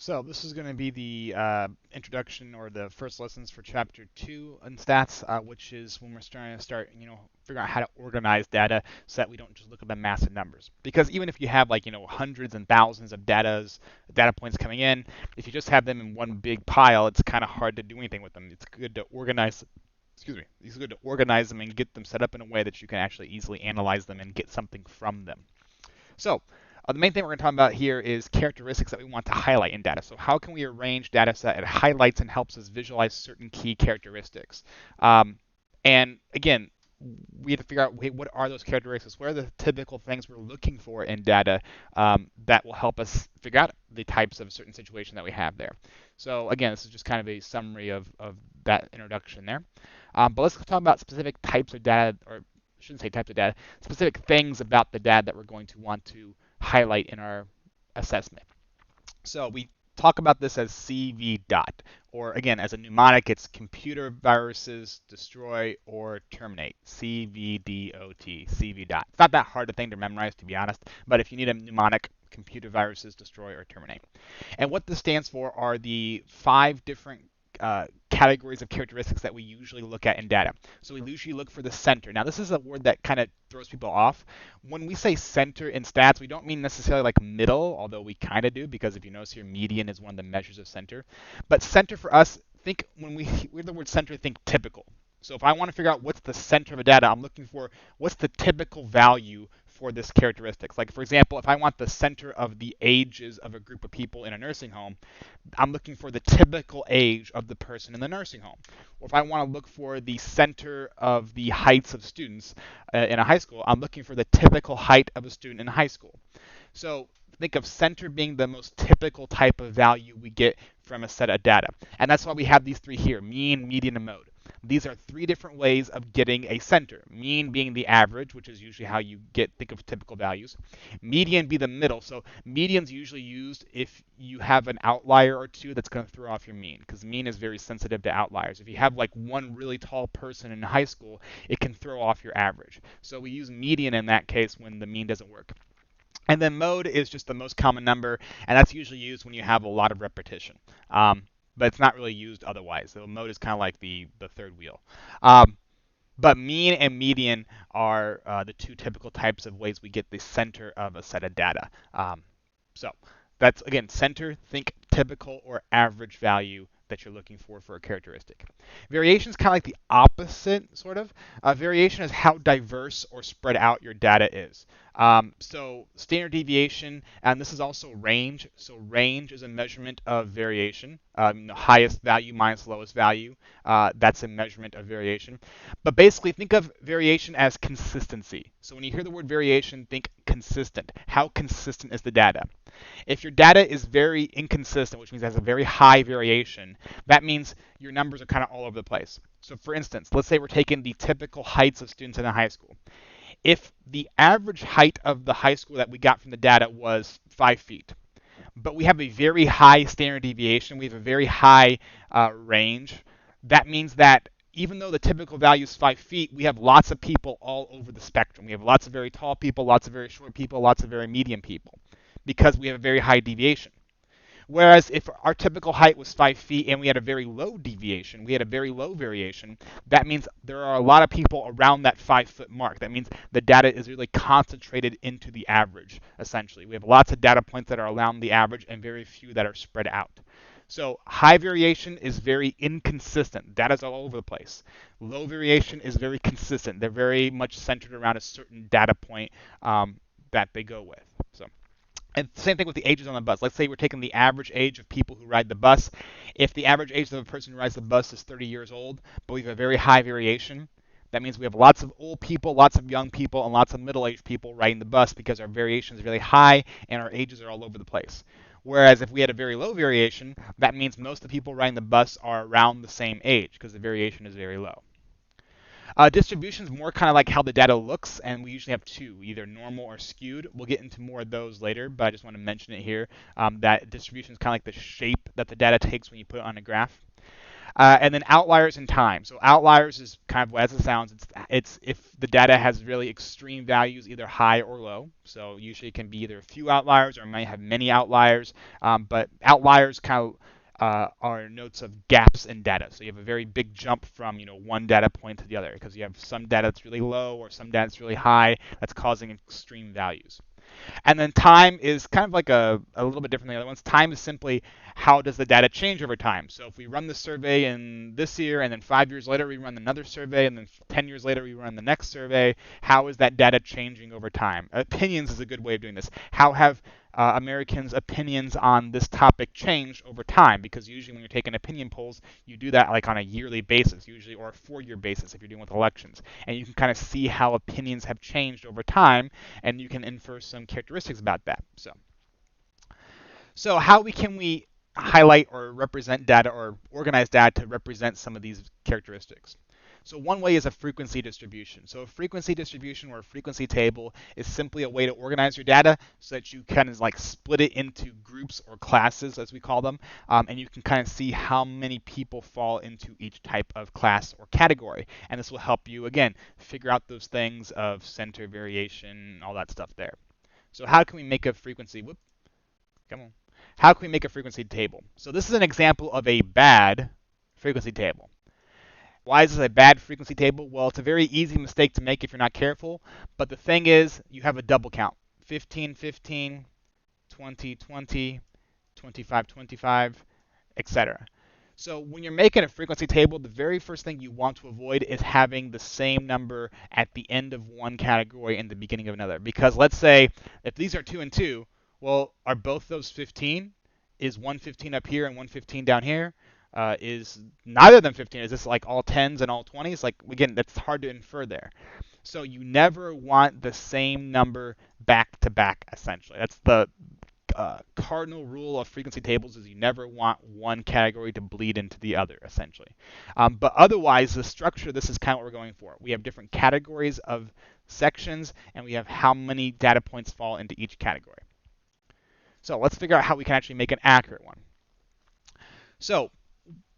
So this is going to be the introduction or the first lessons for Chapter 2 in stats, which is when we're starting to figure out how to organize data so that we don't just look at the massive numbers. Because even if you have hundreds and thousands of data points coming in, if you just have them in one big pile, it's kind of hard to do anything with them. It's good to organize. Excuse me. It's good to organize them and get them set up in a way that you can actually easily analyze them and get something from them. So the main thing we're going to talk about here is characteristics that we want to highlight in data. So how can we arrange data so that it highlights and helps us visualize certain key characteristics? And again, we have to figure out, what are those characteristics? What are the typical things we're looking for in data that will help us figure out the types of certain situation that we have there? So again, this is just kind of a summary of that introduction there. But let's talk about specific types of data, or I shouldn't say types of data, specific things about the data that we're going to want to highlight in our assessment. So we talk about this as CV dot, or again, as a mnemonic, it's computer viruses destroy or terminate. CVDOT, CV dot. It's not that hard a thing to memorize, to be honest, but if you need a mnemonic, computer viruses destroy or terminate. And what this stands for are the 5 different categories of characteristics that we usually look at in data. So we usually look for the center. Now, this is a word that kind of throws people off. When we say center in stats, we don't mean necessarily like middle, although we kind of do, because if you notice here, median is one of the measures of center. But center for us, think when we hear the word center, think typical. So if I want to figure out what's the center of a data, I'm looking for what's the typical value for this characteristics. Like for example, if I want the center of the ages of a group of people in a nursing home, I'm looking for the typical age of the person in the nursing home. Or if I want to look for the center of the heights of students in a high school, I'm looking for the typical height of a student in high school. So think of center being the most typical type of value we get from a set of data. And that's why we have these 3 here, mean, median, and mode. These are 3 different ways of getting a center. Mean being the average, which is usually how you think of typical values. Median be the middle. So median's usually used if you have an outlier or two that's going to throw off your mean, because mean is very sensitive to outliers. If you have like one really tall person in high school, it can throw off your average. So we use median in that case when the mean doesn't work. And then mode is just the most common number, and that's usually used when you have a lot of repetition. But it's not really used otherwise. So mode is kind of like the third wheel. But mean and median are the 2 typical types of ways we get the center of a set of data. So that's, again, center, think typical or average value that you're looking for a characteristic. Variation is kind of like the opposite, sort of. Variation is how diverse or spread out your data is. So standard deviation, and this is also range. So range is a measurement of variation. The highest value minus lowest value, that's a measurement of variation. But basically, think of variation as consistency. So when you hear the word variation, think consistent. How consistent is the data? If your data is very inconsistent, which means it has a very high variation, that means your numbers are kind of all over the place. So for instance, let's say we're taking the typical heights of students in a high school. If the average height of the high school that we got from the data was 5 feet, but we have a very high standard deviation, we have a very high range, that means that even though the typical value is 5 feet, we have lots of people all over the spectrum. We have lots of very tall people, lots of very short people, lots of very medium people, because we have a very high deviation. Whereas if our typical height was 5 feet and we had a very low deviation, we had a very low variation, that means there are a lot of people around that 5-foot mark. That means the data is really concentrated into the average, essentially. We have lots of data points that are around the average and very few that are spread out. So high variation is very inconsistent. Data's all over the place. Low variation is very consistent. They're very much centered around a certain data point that they go with. So. And same thing with the ages on the bus. Let's say we're taking the average age of people who ride the bus. If the average age of a person who rides the bus is 30 years old, but we have a very high variation, that means we have lots of old people, lots of young people, and lots of middle-aged people riding the bus because our variation is really high and our ages are all over the place. Whereas if we had a very low variation, that means most of the people riding the bus are around the same age because the variation is very low. Distribution is more kind of like how the data looks, and we usually have 2, either normal or skewed. We'll get into more of those later, but I just want to mention it here, that distribution is kind of like the shape that the data takes when you put it on a graph. And then outliers and time. So outliers is kind of as it sounds. It's if the data has really extreme values, either high or low. So usually it can be either a few outliers or it might have many outliers. But outliers kind of are notes of gaps in data. So you have a very big jump from one data point to the other because you have some data that's really low or some data that's really high that's causing extreme values. And then time is kind of like a little bit different than the other ones. Time is simply how does the data change over time. So if we run the survey in this year and then 5 years later we run another survey and then 10 years later we run the next survey, how is that data changing over time? Opinions is a good way of doing this. How have Americans' opinions on this topic changed over time? Because usually when you're taking opinion polls, you do that like on a yearly basis, usually, or a 4-year basis if you're dealing with elections. And you can kind of see how opinions have changed over time, and you can infer some characteristics about that. So how can we highlight or represent data or organize data to represent some of these characteristics? So one way is a frequency distribution. So a frequency distribution or a frequency table is simply a way to organize your data so that you kind of like split it into groups or classes, as we call them, and you can kind of see how many people fall into each type of class or category. And this will help you, again, figure out those things of center variation, all that stuff there. So how can we make a frequency? Come on. How can we make a frequency table? So this is an example of a bad frequency table. Why is this a bad frequency table? Well, it's a very easy mistake to make if you're not careful. But the thing is, you have a double count. 15, 15, 20, 20, 25, 25, etc. So when you're making a frequency table, the very first thing you want to avoid is having the same number at the end of one category and the beginning of another. Because let's say if these are 2 and 2, well, are both those 15? Is one 15 up here and one 15 down here? Is neither of them 15? Is this like all 10s and all 20s? Like, again, that's hard to infer there. So you never want the same number back to back, essentially. That's the cardinal rule of frequency tables is you never want one category to bleed into the other, essentially. But otherwise, the structure, this is kind of what we're going for. We have different categories of sections, and we have how many data points fall into each category. So let's figure out how we can actually make an accurate one. So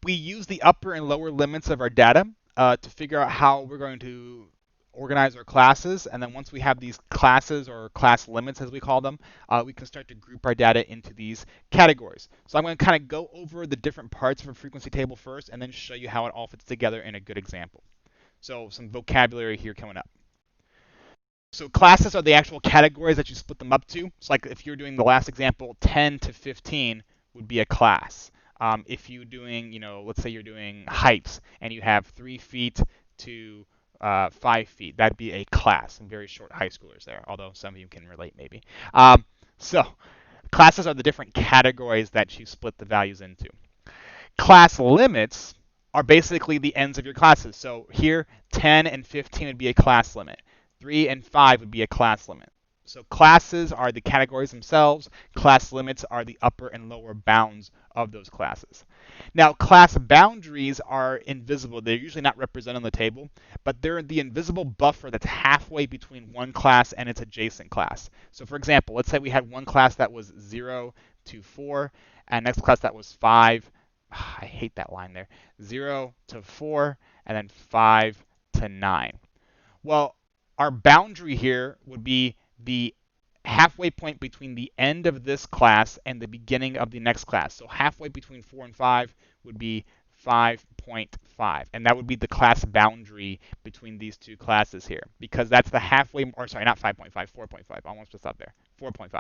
we use the upper and lower limits of our data to figure out how we're going to organize our classes. And then once we have these classes or class limits, as we call them, we can start to group our data into these categories. So I'm going to kind of go over the different parts of a frequency table first and then show you how it all fits together in a good example. So some vocabulary here coming up. So classes are the actual categories that you split them up to. So like if you're doing the last example, 10 to 15 would be a class. If you're doing, let's say you're doing heights and you have 3 feet to 5 feet, that'd be a class. Some very short high schoolers there, although some of you can relate maybe. So classes are the different categories that you split the values into. Class limits are basically the ends of your classes. So here, 10 and 15 would be a class limit. 3 and 5 would be a class limit. So classes are the categories themselves. Class limits are the upper and lower bounds of those classes. Now, class boundaries are invisible. They're usually not represented on the table, but they're the invisible buffer that's halfway between one class and its adjacent class. So for example, let's say we had one class that was 0 to 4, and next class that was 5. I hate that line there. 0 to 4, and then 5 to 9. Well, our boundary here would be the halfway point between the end of this class and the beginning of the next class. So halfway between 4 and 5 would be 5.5. And that would be the class boundary between these two classes here. Because that's the halfway, or sorry, not 5.5, 4.5. I almost just stopped there. 4.5.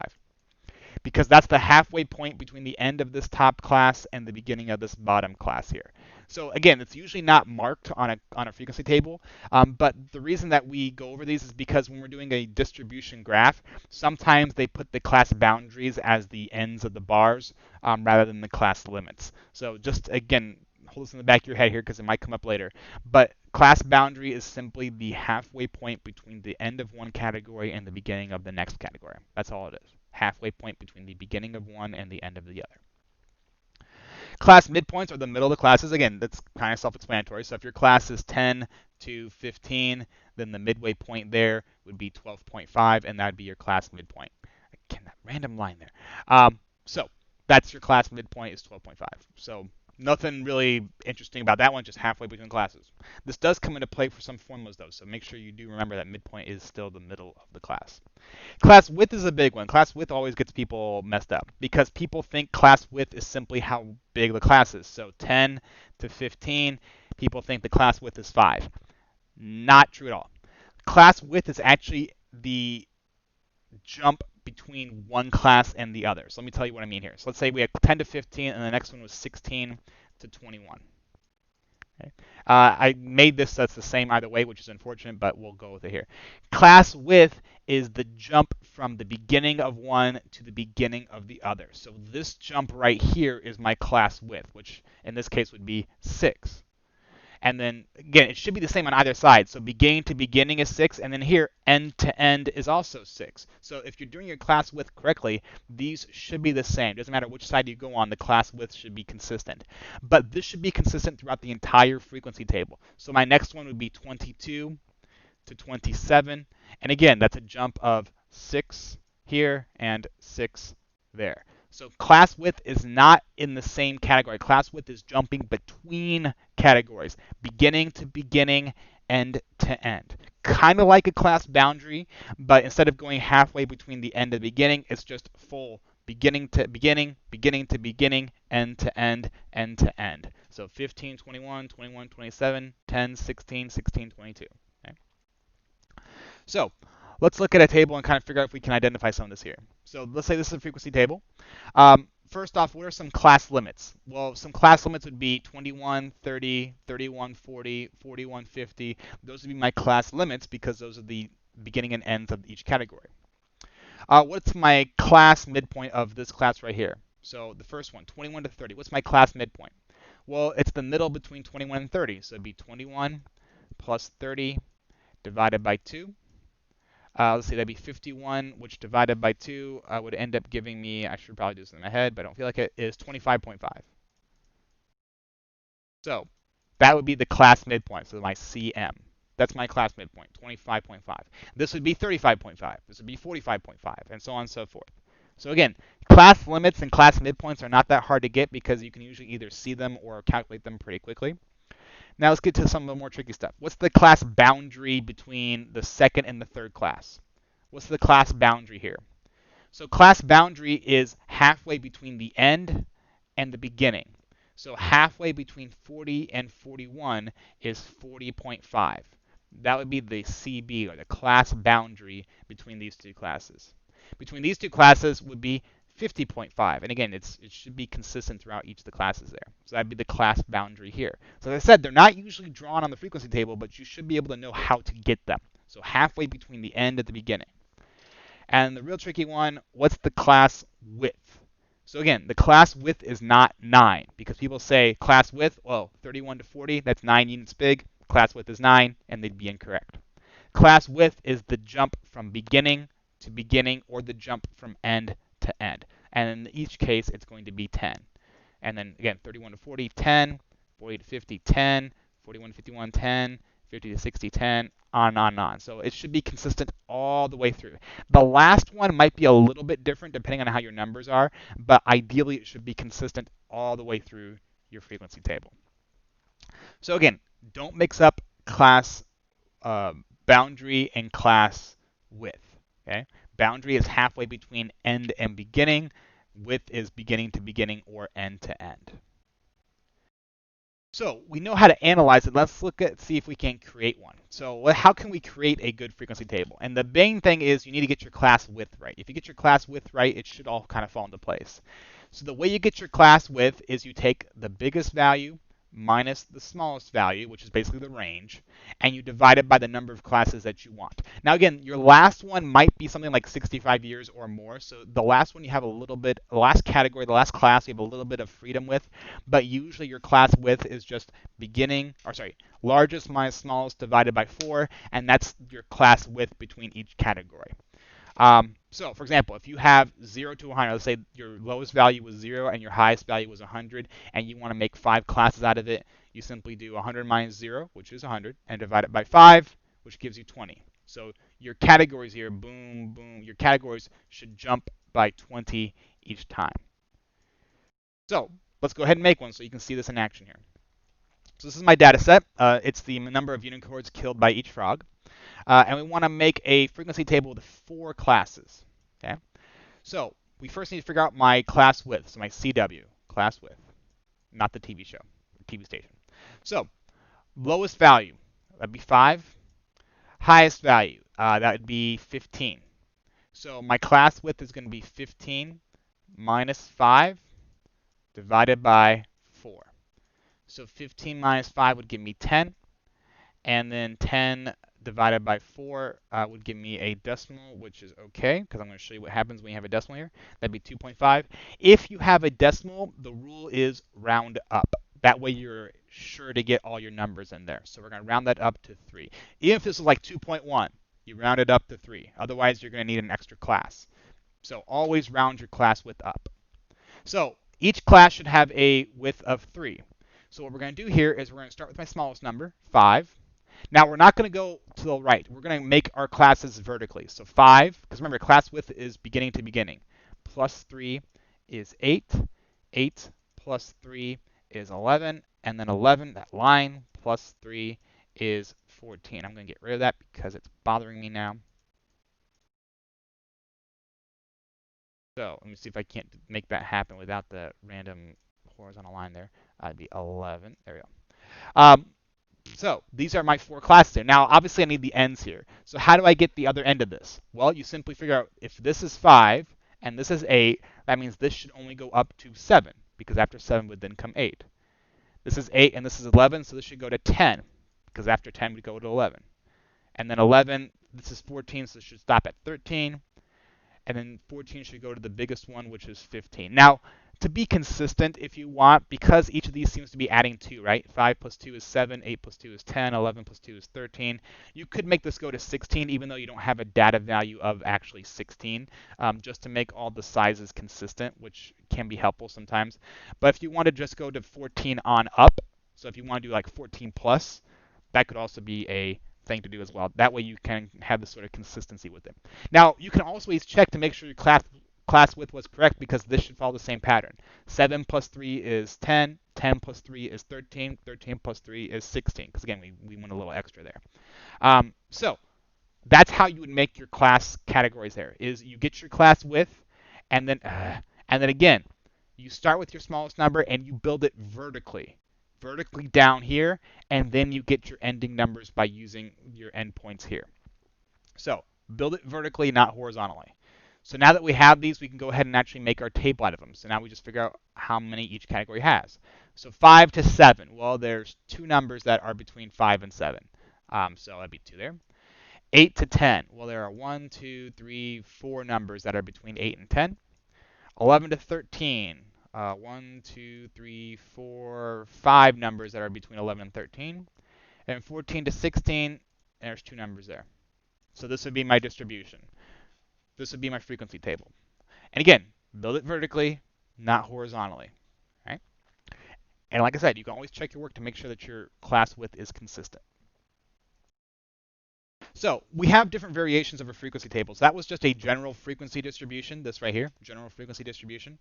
Because that's the halfway point between the end of this top class and the beginning of this bottom class here. So again, it's usually not marked on a frequency table, but the reason that we go over these is because when we're doing a distribution graph, sometimes they put the class boundaries as the ends of the bars rather than the class limits. So just again, hold this in the back of your head here because it might come up later. But class boundary is simply the halfway point between the end of one category and the beginning of the next category. That's all it is. Halfway point between the beginning of one and the end of the other. Class midpoints are the middle of the classes. Again, that's kind of self-explanatory. So if your class is 10 to 15, then the midway point there would be 12.5, and that would be your class midpoint. Again, that random line there. So that's your class midpoint is 12.5. So Nothing really interesting about that one, just halfway between classes. This does come into play for some formulas though, so make sure you do remember that midpoint is still the middle of the class. Class width is a big one. Class width always gets people messed up because people think class width is simply how big the class is. So 10 to 15, people think the class width is 5. Not true at all. Class width is actually the jump between one class and the other. So let me tell you what I mean here. So let's say we had 10 to 15 and the next one was 16 to 21. Okay. I made this that's the same either way, which is unfortunate, but we'll go with it here. Class width is the jump from the beginning of one to the beginning of the other. So this jump right here is my class width, which in this case would be 6. And then again, it should be the same on either side. So beginning to beginning is 6, and then here end to end is also 6. So if you're doing your class width correctly, these should be the same. Doesn't matter which side you go on, the class width should be consistent. But this should be consistent throughout the entire frequency table. So my next one would be 22 to 27. And again, that's a jump of 6 here and 6 there. So class width is not in the same category. Class width is jumping between categories, beginning to beginning, end to end. Kind of like a class boundary, but instead of going halfway between the end and the beginning, it's just full beginning to beginning, beginning to beginning, end to end, end to end. So 15, 21, 21, 27, 10, 16, 16, 22. Okay? So let's look at a table and kind of figure out if we can identify some of this here. So let's say this is a frequency table. First off, what are some class limits? Well, some class limits would be 21, 30, 31, 40, 41, 50. Those would be my class limits because those are the beginning and ends of each category. What's my class midpoint of this class right here? So the first one, 21 to 30. What's my class midpoint? Well, it's the middle between 21 and 30. So it'd be 21 plus 30 divided by 2. Let's see, that'd be 51, which divided by 2 would end up giving me, I should probably do this in my head, but I don't feel like it, is 25.5. So that would be the class midpoint, so my CM. That's my class midpoint, 25.5. This would be 35.5. This would be 45.5, and so on and so forth. So again, class limits and class midpoints are not that hard to get because you can usually either see them or calculate them pretty quickly. Now let's get to some of the more tricky stuff. What's the class boundary between the second and the third class? What's the class boundary here? So class boundary is halfway between the end and the beginning. So halfway between 40 and 41 is 40.5. That would be the CB, or the class boundary between these two classes. Between these two classes would be 50.5. And again, it should be consistent throughout each of the classes there. So that'd be the class boundary here. So as I said, they're not usually drawn on the frequency table, but you should be able to know how to get them. So halfway between the end and the beginning. And the real tricky one, what's the class width? So again, the class width is not 9 because people say class width, well, 31 to 40, that's 9 units big. Class width is 9, and they'd be incorrect. Class width is the jump from beginning to beginning or the jump from end to end. And in each case, it's going to be 10. And then again, 31 to 40, 10, 40 to 50, 10, 41 to 51, 10, 50 to 60, 10, on and on and on. So it should be consistent all the way through. The last one might be a little bit different depending on how your numbers are, but ideally it should be consistent all the way through your frequency table. So again, don't mix up class boundary and class width. Okay? Boundary is halfway between end and beginning. Width is beginning to beginning or end to end. So we know how to analyze it. Let's look at see if we can create one. So how can we create a good frequency table? And the main thing is you need to get your class width right. If you get your class width right, it should all kind of fall into place. So the way you get your class width is you take the biggest value minus the smallest value, which is basically the range, and you divide it by the number of classes that you want. Now again, your last one might be something like 65 years or more, so the last one you have a little bit, the last category, the last class you have a little bit of freedom with, but usually your class width is just largest minus smallest divided by 4, and that's your class width between each category. So, for example, if you have 0 to 100, let's say your lowest value was 0 and your highest value was 100, and you want to make 5 classes out of it, you simply do 100 minus 0, which is 100, and divide it by 5, which gives you 20. So your categories here, boom, boom, your categories should jump by 20 each time. So let's go ahead and make one so you can see this in action here. So this is my data set. It's the number of unicorns killed by each frog. And we want to make a frequency table with 4 classes. Okay. So we first need to figure out my class width, so my CW, class width, not the TV show, TV station. So lowest value, that'd be 5. Highest value, that would be 15. So my class width is going to be 15 minus 5 divided by 4. So 15 minus 5 would give me 10, and then 10 divided by 4 would give me a decimal, which is okay, because I'm going to show you what happens when you have a decimal here. That'd be 2.5. If you have a decimal, the rule is round up. That way you're sure to get all your numbers in there. So we're going to round that up to 3. Even if this is like 2.1, you round it up to 3. Otherwise, you're going to need an extra class. So always round your class width up. So each class should have a width of 3. So what we're going to do here is we're going to start with my smallest number, 5. Now we're not going to go to the right. We're going to make our classes vertically. So 5, because remember class width is beginning to beginning. Plus 3 is 8. 8 plus 3 is 11. And then 11, that line, plus 3 is 14. I'm going to get rid of that because it's bothering me now. So let me see if I can't make that happen without the random horizontal line there. That'd be 11. There we go. So these are my 4 classes here. Now, obviously, I need the ends here. So how do I get the other end of this? Well, you simply figure out if this is 5 and this is 8, that means this should only go up to 7, because after 7 would then come 8. This is 8 and this is 11, so this should go to 10, because after 10 would go to 11. And then 11, this is 14, so this should stop at 13. And then 14 should go to the biggest one, which is 15. Now, to be consistent, if you want, because each of these seems to be adding 2, right? 5 plus 2 is 7, 8 plus 2 is 10, 11 plus 2 is 13. You could make this go to 16, even though you don't have a data value of actually 16, just to make all the sizes consistent, which can be helpful sometimes. But if you want to just go to 14 on up, so if you want to do like 14 plus, that could also be a thing to do as well. That way you can have this sort of consistency with it. Now, you can always check to make sure your class width was correct, because this should follow the same pattern. 7 plus 3 is 10, 10 plus 3 is 13, 13 plus 3 is 16, because again, we went a little extra there. So that's how you would make your class categories there, is you get your class width, and then again, you start with your smallest number and you build it vertically down here, and then you get your ending numbers by using your endpoints here. So build it vertically, not horizontally. So now that we have these, we can go ahead and actually make our table out of them. So now we just figure out how many each category has. So 5 to 7, well, there's 2 numbers that are between 5 and 7. So that'd be 2 there. 8 to 10, well, there are 1, 2, 3, 4 numbers that are between 8 and 10. 11 to 13, 1, 2, 3, 4, 5 numbers that are between 11 and 13. And 14 to 16, there's 2 numbers there. So this would be my distribution. This would be my frequency table. And again, build it vertically, not horizontally. Right? And like I said, you can always check your work to make sure that your class width is consistent. So we have different variations of a frequency table. So that was just a general frequency distribution, this right here, general frequency distribution.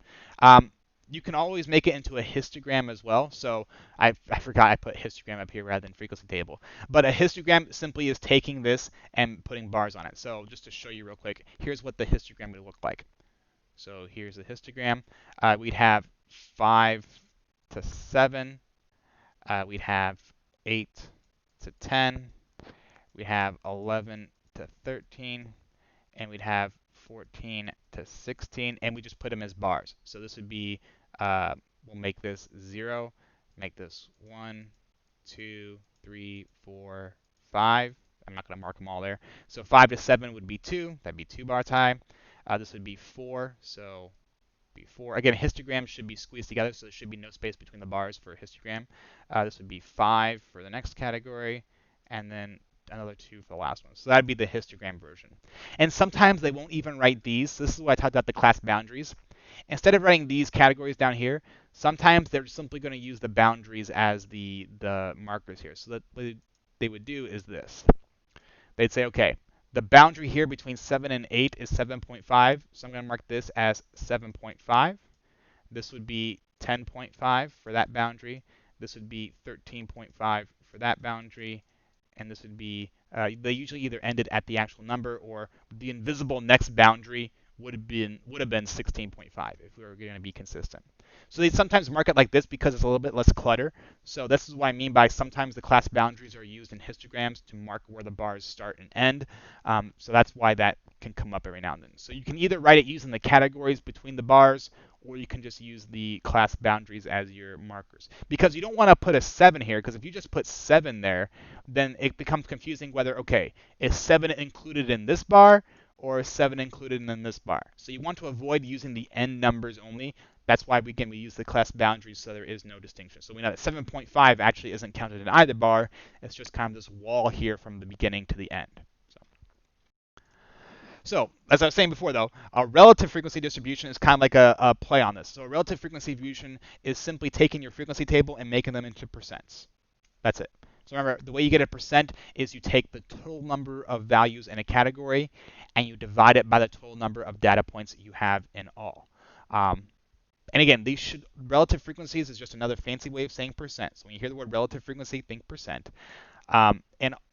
You can always make it into a histogram as well. So I forgot I put histogram up here rather than frequency table. But a histogram simply is taking this and putting bars on it. So just to show you real quick, here's what the histogram would look like. So here's the histogram. We'd have 5 to 7. We'd have 8 to 10. We'd have 11 to 13. And we'd have 14 to 16, and we just put them as bars. So this would be, we'll make this 0, make this 1, 2, 3, 4, 5. I'm not going to mark them all there. So 5 to 7 would be 2. That'd be 2 bars high. This would be 4, so be 4. Again, histograms should be squeezed together, so there should be no space between the bars for a histogram. This would be 5 for the next category, and then another 2 for the last one. So that'd be the histogram version. And sometimes they won't even write these. This is why I talked about the class boundaries. Instead of writing these categories down here, sometimes they're simply going to use the boundaries as the markers here. So that what they would do is this. They'd say, okay, the boundary here between 7 and 8 is 7.5. So I'm going to mark this as 7.5. This would be 10.5 for that boundary. This would be 13.5 for that boundary. And this would be, they usually either ended at the actual number or the invisible next boundary would have been 16.5 if we were going to be consistent. So they sometimes mark it like this because it's a little bit less clutter. So this is what I mean by sometimes the class boundaries are used in histograms to mark where the bars start and end. So that's why that can come up every now and then. So you can either write it using the categories between the bars, or you can just use the class boundaries as your markers. Because you don't want to put a 7 here, because if you just put 7 there, then it becomes confusing whether, okay, is 7 included in this bar or is 7 included in this bar? So you want to avoid using the end numbers only. That's why, again, we use the class boundaries so there is no distinction. So we know that 7.5 actually isn't counted in either bar. It's just kind of this wall here from the beginning to the end. So, as I was saying before, though, a relative frequency distribution is kind of like a play on this. So a relative frequency distribution is simply taking your frequency table and making them into percents. That's it. So remember, the way you get a percent is you take the total number of values in a category and you divide it by the total number of data points that you have in all. And again, relative frequencies is just another fancy way of saying percent. So when you hear the word relative frequency, think percent. And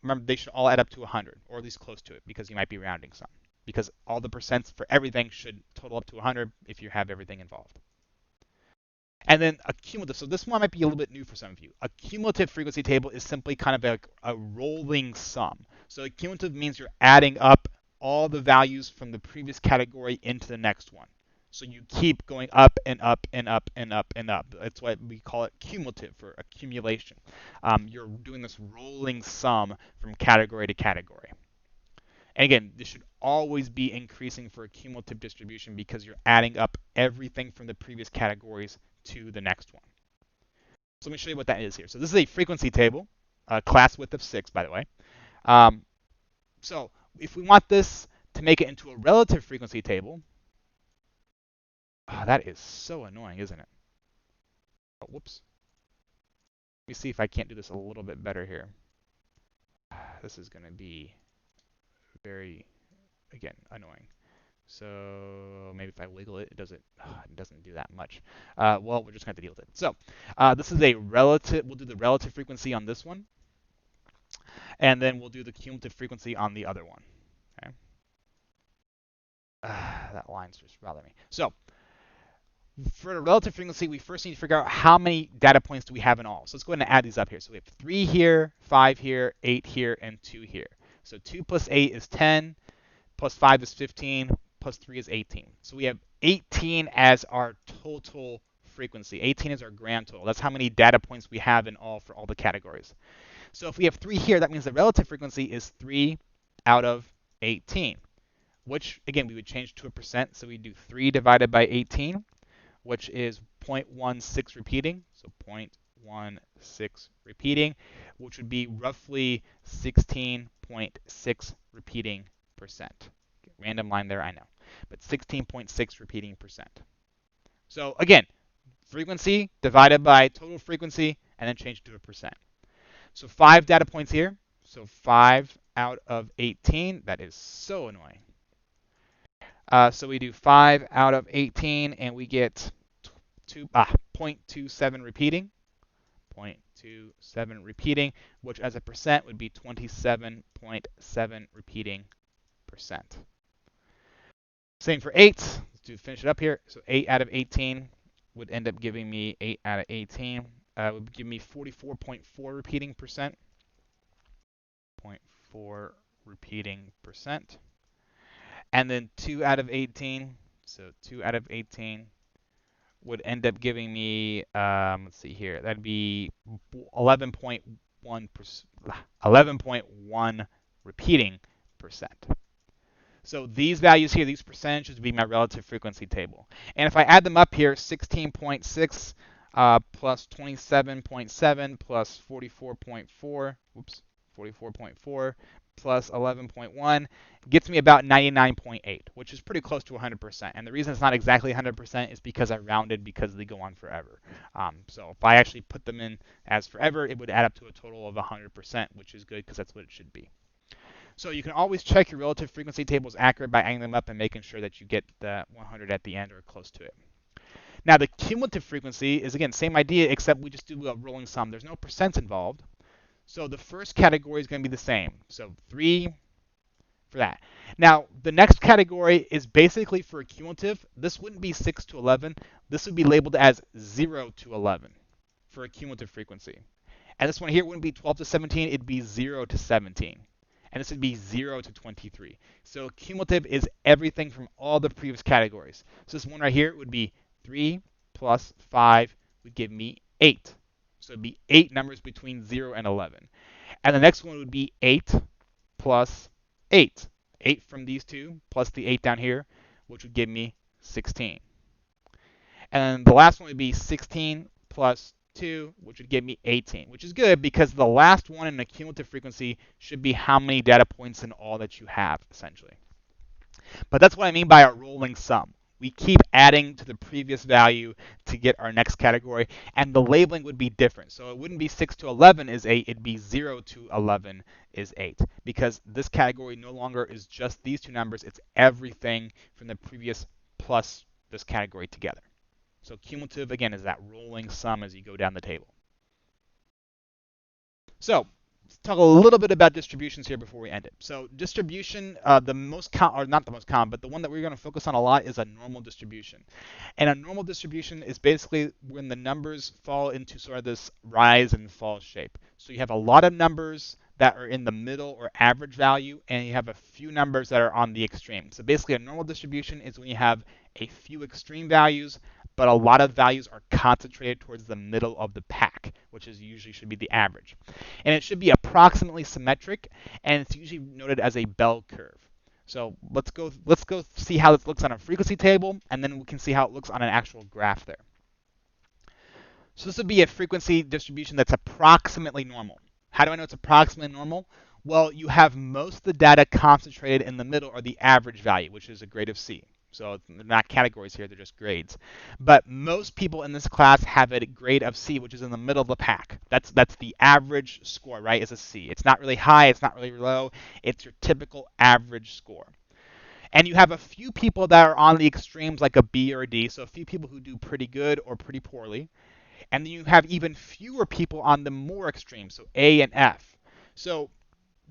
remember, they should all add up to 100, or at least close to it, because you might be rounding some. Because all the percents for everything should total up to 100 if you have everything involved. And then a cumulative. So this one might be a little bit new for some of you. A cumulative frequency table is simply kind of a rolling sum. So a cumulative means you're adding up all the values from the previous category into the next one. So you keep going up and up and up and up and up. That's why we call it cumulative, for accumulation. You're doing this rolling sum from category to category. And again, this should always be increasing for a cumulative distribution because you're adding up everything from the previous categories to the next one. So let me show you what that is here. So this is a frequency table, class width of 6, by the way. So if we want this to make it into a relative frequency table, that is so annoying, isn't it? Oh, whoops. Let me see if I can't do this a little bit better here. This is going to be very, again, annoying. So maybe if I wiggle it, it doesn't do that much. Well, we're just going to have to deal with it. So this is a relative. We'll do the relative frequency on this one, and then we'll do the cumulative frequency on the other one. Okay. That line's just bothering me. So for the relative frequency, we first need to figure out how many data points do we have in all. So let's go ahead and add these up here. So we have 3 here, 5 here, 8 here, and 2 here. So 2 plus 8 is 10, plus 5 is 15, plus 3 is 18. So we have 18 as our total frequency. 18 is our grand total. That's how many data points we have in all for all the categories. So if we have 3 here, that means the relative frequency is 3 out of 18, which, again, we would change to a percent. So we do 3 divided by 18, which is 0.16 repeating. So 0.16 repeating, which would be roughly 16.6 repeating percent. Random line there, I know. But 16.6 repeating percent. So again, frequency divided by total frequency, and then change to a percent. So 5 data points here. So 5 out of 18. That is so annoying. So we do 5 out of 18, and we get 0.27 repeating. 0.27 repeating, which as a percent would be 27.7 repeating percent. Same for 8. Let's finish it up here. So 8 out of 18 would end up giving me 8 out of 18. Would give me 44.4 repeating percent. 0.4 repeating percent. And then 2 out of 18. So 2 out of 18 would end up giving me, let's see here, that'd be 11.1 repeating percent. So these values here, these percentages would be my relative frequency table. And if I add them up here, 16.6 plus 27.7 plus 44.4, 44.4 plus 11.1 gets me about 99.8, which is pretty close to 100%. And the reason it's not exactly 100% is because I rounded because they go on forever. So if I actually put them in as forever, it would add up to a total of 100%, which is good because that's what it should be. So you can always check your relative frequency tables accurate by adding them up and making sure that you get the 100 at the end or close to it. Now the cumulative frequency is, again, same idea, except we just do a rolling sum. There's no percents involved. So the first category is going to be the same. So 3 for that. Now, the next category is basically for a cumulative. This wouldn't be 6 to 11. This would be labeled as 0 to 11 for a cumulative frequency. And this one here wouldn't be 12 to 17. It'd be 0 to 17. And this would be 0 to 23. So cumulative is everything from all the previous categories. So this one right here would be 3 plus 5 would give me 8. So it'd be 8 numbers between 0 and 11. And the next one would be 8 plus 8. 8 from these two plus the 8 down here, which would give me 16. And the last one would be 16 plus 2, which would give me 18, which is good because the last one in a cumulative frequency should be how many data points in all that you have, essentially. But that's what I mean by a rolling sum. We keep adding to the previous value to get our next category, and the labeling would be different. So it wouldn't be 6 to 11 is 8, it'd be 0 to 11 is 8, because this category no longer is just these two numbers, it's everything from the previous plus this category together. So cumulative, again, is that rolling sum as you go down the table. So let's talk a little bit about distributions here before we end it. So distribution, the most or not the most common, but the one that we're going to focus on a lot is a normal distribution. And a normal distribution is basically when the numbers fall into sort of this rise and fall shape. So you have a lot of numbers that are in the middle or average value, and you have a few numbers that are on the extreme. So basically a normal distribution is when you have a few extreme values, but a lot of values are concentrated towards the middle of the pack, which is usually should be the average. And it should be approximately symmetric, and it's usually noted as a bell curve. So let's go see how this looks on a frequency table, and then we can see how it looks on an actual graph there. So this would be a frequency distribution that's approximately normal. How do I know it's approximately normal? Well, you have most of the data concentrated in the middle, or the average value, which is a grade of C. So they're not categories here, they're just grades. But most people in this class have a grade of C, which is in the middle of the pack. That's the average score, right, is a C. It's not really high, it's not really low, it's your typical average score. And you have a few people that are on the extremes, like a B or a D, so a few people who do pretty good or pretty poorly. And then you have even fewer people on the more extreme, so A and F. So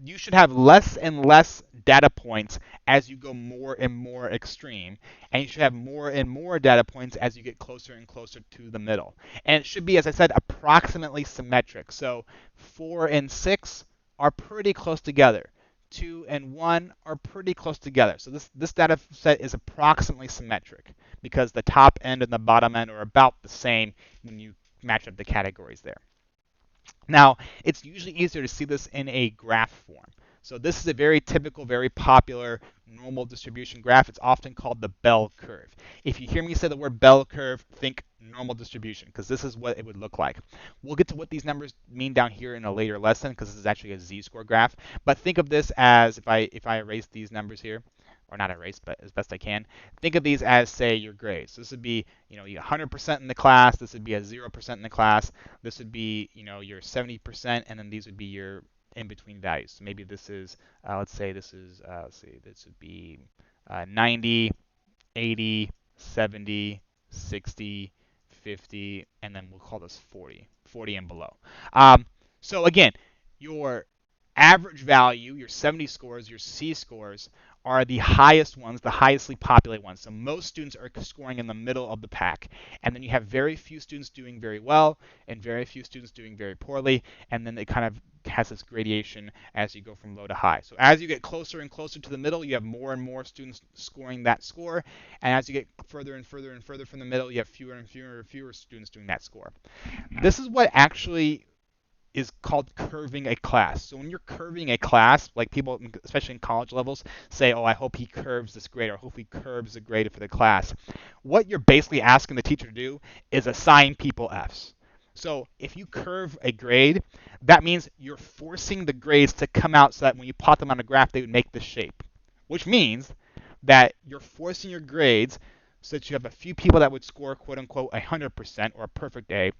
you should have less and less data points as you go more and more extreme, and you should have more and more data points as you get closer and closer to the middle. And it should be, as I said, approximately symmetric. So 4 and 6 are pretty close together. 2 and 1 are pretty close together. So this data set is approximately symmetric because the top end and the bottom end are about the same when you match up the categories there. Now, it's usually easier to see this in a graph form. So this is a very typical, very popular normal distribution graph. It's often called the bell curve. If you hear me say the word bell curve, think normal distribution, because this is what it would look like. We'll get to what these numbers mean down here in a later lesson, because this is actually a z-score graph. But think of this as, if I erase these numbers here, or not erase, but as best I can, think of these as, say, your grades. So this would be, 100% in the class. This would be a 0% in the class. This would be, your 70%, and then these would be your in-between values. So maybe this is, let's say this is, this would be 90, 80, 70, 60, 50, and then we'll call this 40 and below. So again, your average value, your 70 scores, your C scores, are the highest ones, the highestly populated ones. So most students are scoring in the middle of the pack. And then you have very few students doing very well and very few students doing very poorly. And then it kind of has this gradation as you go from low to high. So as you get closer and closer to the middle, you have more and more students scoring that score. And as you get further and further and further from the middle, you have fewer and fewer students doing that score. This is what actually is called curving a class. So when you're curving a class, like people, especially in college levels, say, oh, I hope he curves this grade, or I hope he curves the grade for the class. What you're basically asking the teacher to do is assign people Fs. So if you curve a grade, that means you're forcing the grades to come out so that when you plot them on a graph, they would make this shape. Which means that you're forcing your grades so that you have a few people that would score, quote unquote, 100% or a perfect A,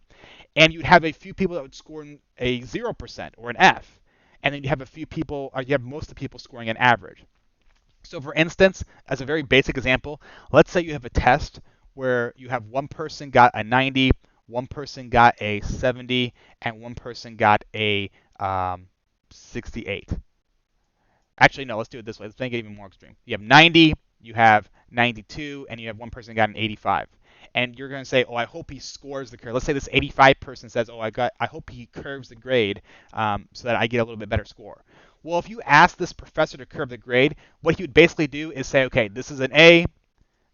and you'd have a few people that would score a 0% or an F, and then you have a few people, or you have most of the people scoring an average. So for instance, as a very basic example, let's say you have a test where you have one person got a 90, one person got a 70, and one person got a 68. Actually, no, let's do it this way. Let's make it even more extreme. You have 90, you have 92, and you have one person got an 85. And you're going to say, oh, I hope he scores the curve. Let's say this 85 person says, oh, I hope he curves the grade so that I get a little bit better score. Well, if you ask this professor to curve the grade, what he would basically do is say, okay, this is an A,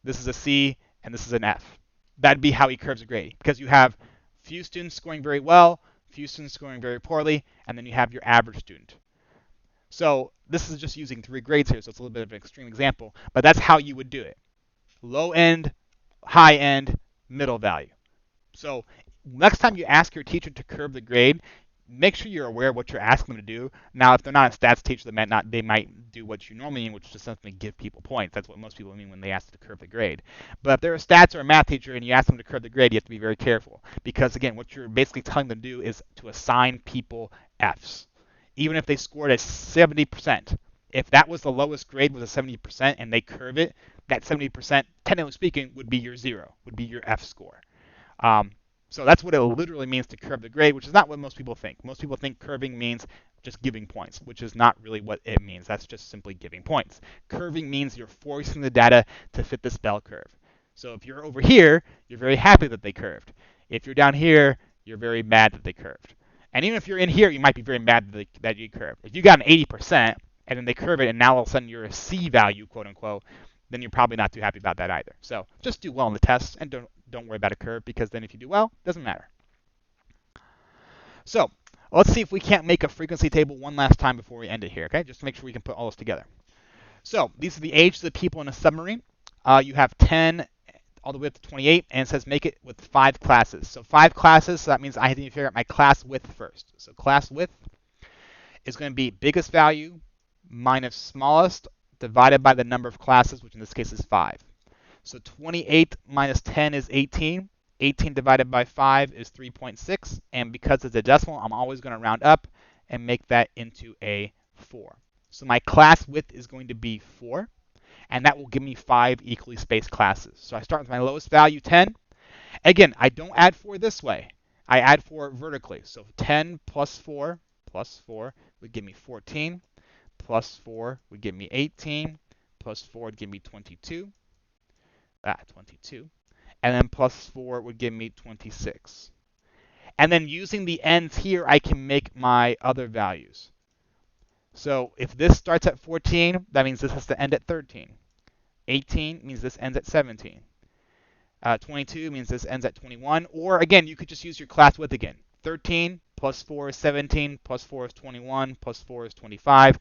this is a C, and this is an F. That'd be how he curves a grade, because you have few students scoring very well, few students scoring very poorly, and then you have your average student. So this is just using 3 grades here, so it's a little bit of an extreme example, but that's how you would do it. Low end, high end, middle value. So next time you ask your teacher to curve the grade, make sure you're aware of what you're asking them to do. Now, if they're not a stats teacher, they might do what you normally mean, which is just simply give people points. That's what most people mean when they ask to curve the grade. But if they're a stats or a math teacher and you ask them to curve the grade, you have to be very careful. Because again, what you're basically telling them to do is to assign people Fs. Even if they scored a 70%, if that was the lowest grade was a 70% and they curve it, that 70%, technically speaking, would be your 0, would be your F score. So that's what it literally means to curve the grade, which is not what most people think. Most people think curving means just giving points, which is not really what it means. That's just simply giving points. Curving means you're forcing the data to fit this bell curve. So if you're over here, you're very happy that they curved. If you're down here, you're very mad that they curved. And even if you're in here, you might be very mad that you curved. If you got an 80% and then they curve it and now all of a sudden you're a C value, quote unquote, then you're probably not too happy about that either. So just do well in the tests and don't worry about a curve, because then if you do well, it doesn't matter. So let's see if we can't make a frequency table one last time before we end it here, okay? Just to make sure we can put all this together. So these are the ages of the people in a submarine. You have 10 all the way up to 28, and it says make it with 5 classes. So 5 classes, so that means I have to figure out my class width first. So class width is going to be biggest value minus smallest divided by the number of classes, which in this case is 5. So 28 minus 10 is 18. 18 divided by 5 is 3.6. And because it's a decimal, I'm always going to round up and make that into a 4. So my class width is going to be 4. And that will give me 5 equally spaced classes. So I start with my lowest value, 10. Again, I don't add 4 this way. I add 4 vertically. So 10 plus 4 would give me 14. Plus 4 would give me 18. Plus 4 would give me 22. 22. And then plus 4 would give me 26. And then using the ends here, I can make my other values. So if this starts at 14, that means this has to end at 13. 18 means this ends at 17. 22 means this ends at 21. Or again, you could just use your class width again. 13 plus 4 is 17, plus 4 is 21, plus 4 is 25.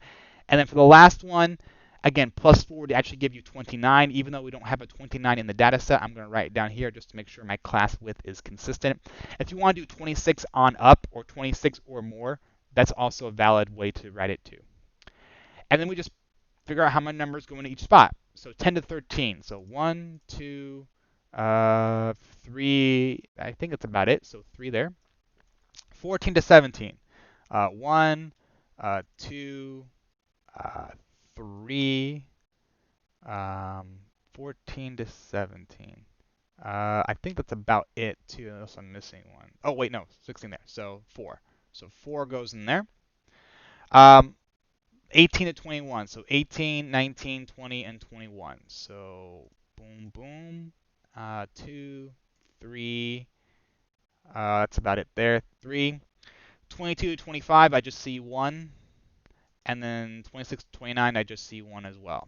And then for the last one, again, plus 4 would actually give you 29. Even though we don't have a 29 in the data set, I'm going to write it down here just to make sure my class width is consistent. If you want to do 26 on up or 26 or more, that's also a valid way to write it too. And then we just figure out how many numbers go into each spot. So 10 to 13. So 1, 2, 3. I think that's about it. So 3 there. 14 to 17. 1, 2, 3, 14 to 17. I think that's about it too, unless I'm missing one. Oh, wait, no, 16 there. So 4. So 4 goes in there. 18 to 21. So 18, 19, 20, and 21. So boom, boom. 2, 3. That's about it there. 3. 22 to 25, I just see 1. And then 26 to 29, I just see 1 as well.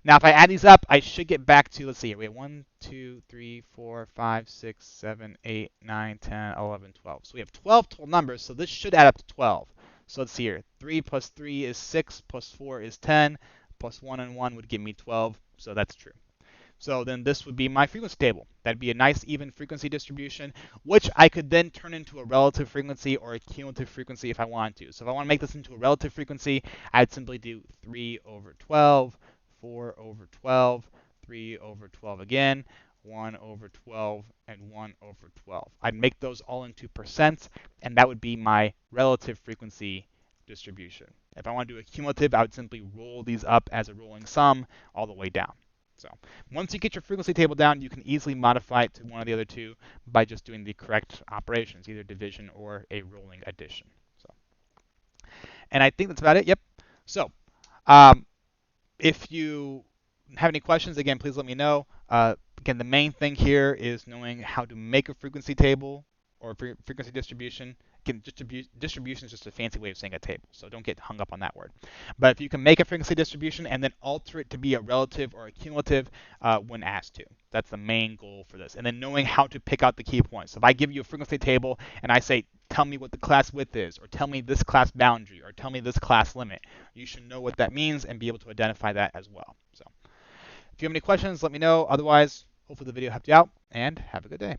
Now, if I add these up, I should get back to, let's see here. We have 1, 2, 3, 4, 5, 6, 7, 8, 9, 10, 11, 12. So we have 12 total numbers, so this should add up to 12. So let's see here. 3 plus 3 is 6, plus 4 is 10, plus 1 and 1 would give me 12, so that's true. So then this would be my frequency table. That'd be a nice even frequency distribution, which I could then turn into a relative frequency or a cumulative frequency if I wanted to. So if I want to make this into a relative frequency, I'd simply do 3 over 12, 4 over 12, 3 over 12 again, 1 over 12, and 1 over 12. I'd make those all into percents, and that would be my relative frequency distribution. If I want to do a cumulative, I would simply roll these up as a rolling sum all the way down. So once you get your frequency table down, you can easily modify it to one of the other two by just doing the correct operations, either division or a rolling addition. So, and I think that's about it. Yep. So um, if you have any questions, again, please let me know. Again, the main thing here is knowing how to make a frequency table or frequency distribution. Again, distribution is just a fancy way of saying a table, so don't get hung up on that word. But if you can make a frequency distribution and then alter it to be a relative or a cumulative when asked to, that's the main goal for this. And then knowing how to pick out the key points. So if I give you a frequency table and I say, tell me what the class width is, or tell me this class boundary, or tell me this class limit, you should know what that means and be able to identify that as well. So if you have any questions, let me know. Otherwise, hopefully the video helped you out, and have a good day.